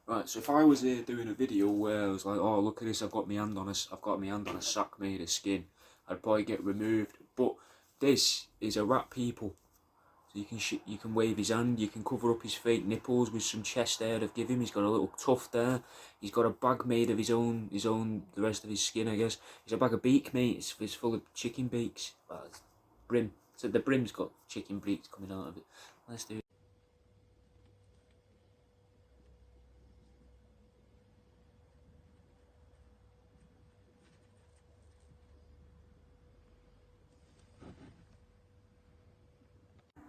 Right, so if I was here doing a video where I was like, oh look at this, I've got my hand on a sack made of skin, I'd probably get removed. But this is a rat people, so you can wave his hand, you can cover up his fake nipples with some chest hair they've given him. He's got a little tuft there. He's got a bag made of his own the rest of his skin, I guess. It's a bag of beak, mate. It's full of chicken beaks. Well, it's brim. So the brim's got chicken beaks coming out of it. Let's do it.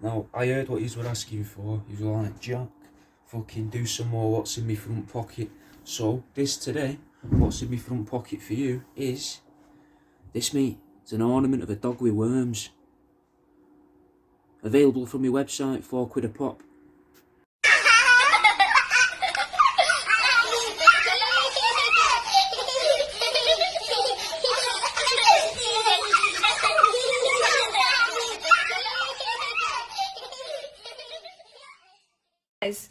Now, I heard what you were asking for. You were like, Jack, fucking do some more what's in my front pocket. So, this today, what's in my front pocket for you is this, mate. It's an ornament of a dog with worms. Available from my website, £4 a pop. Guys,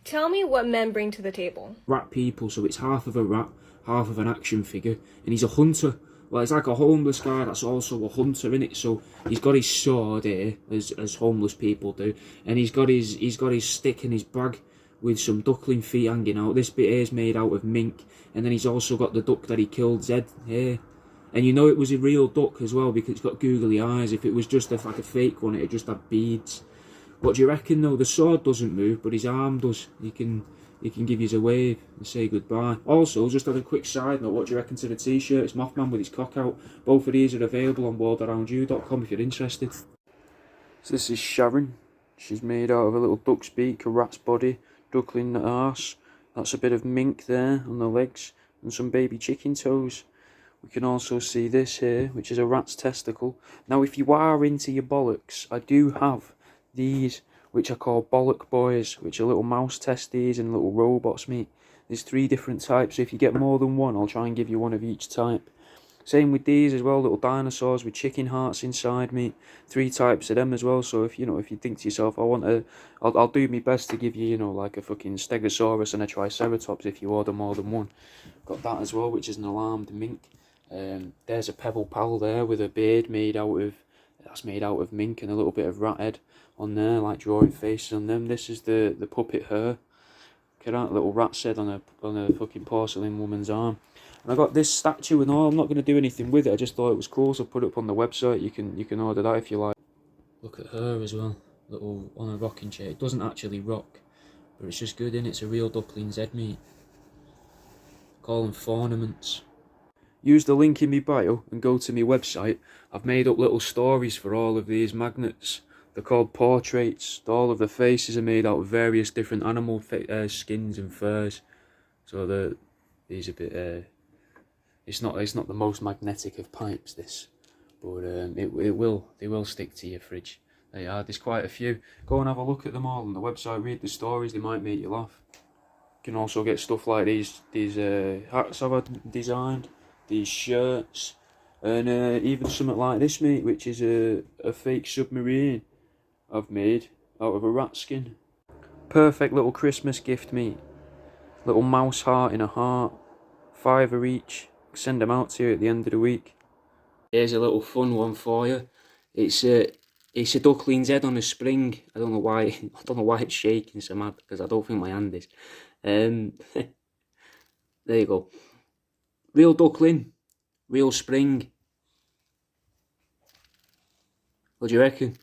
tell me what men bring to the table. Rat people, so it's half of a rat, half of an action figure, and he's a hunter. Well, it's like a homeless guy that's also a hunter, innit? So he's got his sword here, as homeless people do, and he's got his stick in his bag with some duckling feet hanging out. This bit here is made out of mink, and then he's also got the duck that he killed, Zed, here. And you know it was a real duck as well because it's got googly eyes. If it was just like a fake one, it'd just have beads. What do you reckon though? The sword doesn't move, but his arm does. He can give you a wave and say goodbye. Also, just on a quick side note, what do you reckon to the t-shirt? It's Mothman with his cock out. Both of these are available on worldaroundyou.com if you're interested. So this is Sharon. She's made out of a little duck's beak, a rat's body, duckling arse. That's a bit of mink there on the legs and some baby chicken toes. We can also see this here, which is a rat's testicle. Now, if you are into your bollocks, I do have these, which are called bollock boys, which are little mouse testes and little robots, mate. There's 3 different types, so if you get more than one, I'll try and give you one of each type. Same with these as well, little dinosaurs with chicken hearts inside, mate. 3 types of them as well, so if you think to yourself, I'll do my best to give you, like a fucking stegosaurus and a triceratops if you order more than one. Got that as well, which is an alarmed mink. There's a pebble pal there with a beard made out of mink and a little bit of rat head on there, like drawing faces on them. This is the puppet her. Look at that little rat's head on a fucking porcelain woman's arm. And I got this statue and all. I'm not going to do anything with it. I just thought it was cool, so I put it up on the website. You can order that if you like. Look at her as well, little on a rocking chair. It doesn't actually rock, but it's just good, innit? It's a real duckling's head, mate. Call them ornaments. Use the link in my bio and go to my website. I've made up little stories for all of these magnets. They're called portraits. All of the faces are made out of various different animal skins and furs. So these are a bit. It's not the most magnetic of pipes, this, but they will stick to your fridge. They are. There's quite a few. Go and have a look at them all on the website. Read the stories. They might make you laugh. You can also get stuff like these hats I've designed. These shirts, and even something like this, mate, which is a fake submarine I've made out of a rat skin. Perfect little Christmas gift, mate. Little mouse heart in a heart. £5 each. Send them out to you at the end of the week. Here's a little fun one for you. It's a duckling's head on a spring. I don't know why it's shaking so mad, because I don't think my hand is. There you go. Real duckling, real spring. What do you reckon?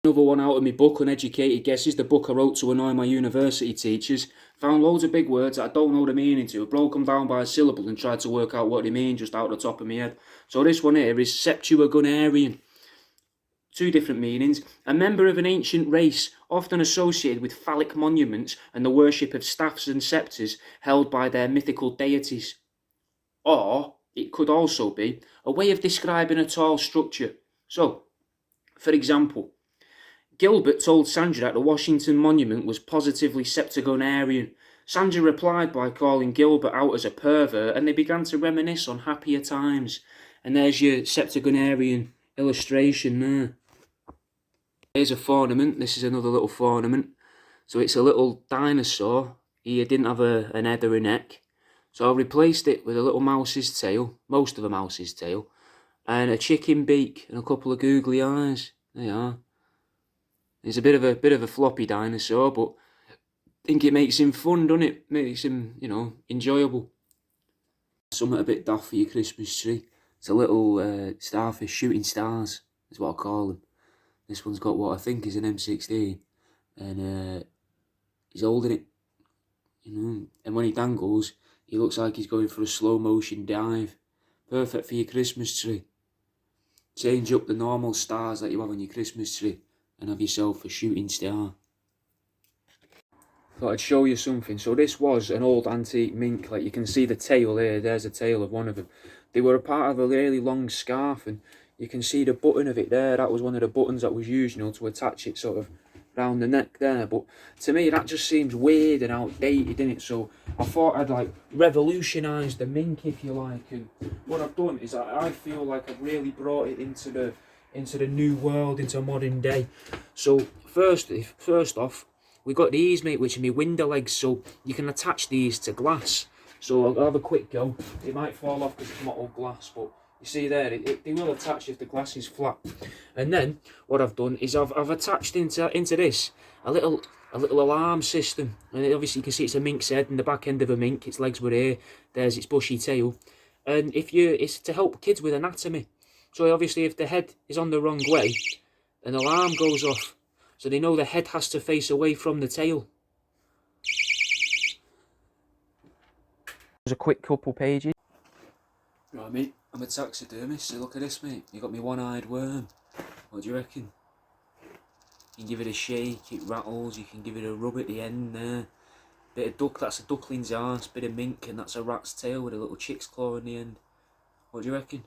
Another one out of my book, Uneducated Guesses, the book I wrote to annoy my university teachers. Found loads of big words that I don't know the meaning to. Broke them down by a syllable and tried to work out what they mean just out the top of my head. So this one here is septuagenarian. 2 different meanings. A member of an ancient race, often associated with phallic monuments and the worship of staffs and sceptres held by their mythical deities. Or it could also be a way of describing a tall structure. So, for example, Gilbert told Sandra that the Washington Monument was positively septuagenarian. Sandra replied by calling Gilbert out as a pervert, and they began to reminisce on happier times. And there's your septuagenarian illustration there. Here's a ornament. This is another little ornament. So it's a little dinosaur. He didn't have an head or a neck. So I replaced it with a little mouse's tail, most of a mouse's tail, and a chicken beak and a couple of googly eyes. There you are. He's a bit of a floppy dinosaur, but I think it makes him fun, doesn't it? Makes him, you know, enjoyable. Something a bit daft for your Christmas tree. It's a little starfish shooting stars, is what I call them. This one's got what I think is an M16, and he's holding it, you know. And when he dangles, he looks like he's going for a slow motion dive. Perfect for your Christmas tree. Change up the normal stars that you have on your Christmas tree and have yourself a shooting star. Thought I'd show you something. So this was an old antique mink. Like you can see the tail here. There's the tail of one of them. They were a part of a really long scarf, and you can see the button of it there. That was one of the buttons that was used, you know, to attach it sort of round the neck there. But to me, that just seems weird and outdated, innit? So I thought I'd like revolutionise the mink, if you like. And what I've done is I feel like I've really brought it into the new world, into modern day. So first off, we got these, mate, which are my window legs, so you can attach these to glass. So I'll have a quick go. It might fall off because it's not all glass, but you see there, they will attach if the glass is flat. And then what I've done is I've attached into this a little alarm system. And obviously you can see it's a mink's head and the back end of a mink. Its legs were here. There's its bushy tail. And it's to help kids with anatomy. So obviously if the head is on the wrong way, an alarm goes off. So they know the head has to face away from the tail. There's a quick couple pages. Right, mate, I'm a taxidermist, so look at this, mate. You got me one-eyed worm. What do you reckon? You can give it a shake, it rattles, you can give it a rub at the end there. Bit of duck, that's a duckling's arse, bit of mink, and that's a rat's tail with a little chick's claw in the end. What do you reckon?